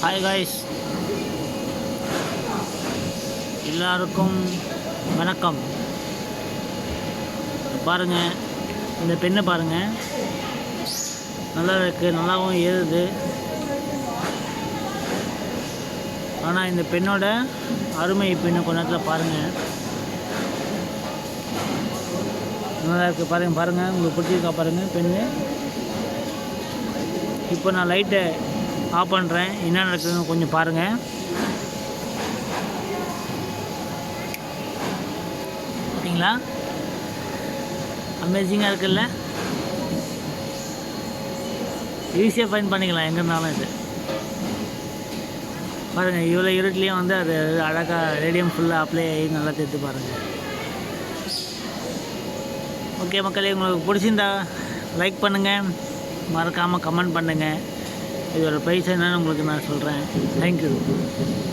Hi guys, எல்லாருக்கும் வணக்கம். பாருங்கள், இந்த பெண்ணை பாருங்கள், நல்லா இருக்குது, நல்லாவும் ஏறுது. ஆனால் இந்த பெண்ணோட அருமை இப்போ இன்னும் கொஞ்ச நேரத்தில் பாருங்கள். நல்லா இருக்குது, பாருங்கள் உங்களுக்கு பிடிச்சிருக்கா பாருங்கள் பெண்ணு. இப்போ நான் லைட்டை ஆஃப் பண்ணுறேன், என்ன நடக்குதுன்னு கொஞ்சம் பாருங்கள். பார்த்தீங்களா, அமேசிங்காக இருக்குல்ல. ஈஸியாக ஃபைன் பண்ணிக்கலாம் எங்கே இருந்தாலும். இது பாருங்கள், இவ்வளோ இருட்லேயும் வந்து அது அழகாக ரேடியம் ஃபுல்லாக அப்ளை ஆகி நல்லா தெரிஞ்சு பாருங்கள். ஓகே மக்களே, உங்களுக்கு பிடிச்சிருந்தா லைக் பண்ணுங்கள், மறக்காமல் கமெண்ட் பண்ணுங்கள். இதோட ப்ரைஸ் என்னன்னு உங்களுக்கு நான் சொல்கிறேன். தேங்க்யூ.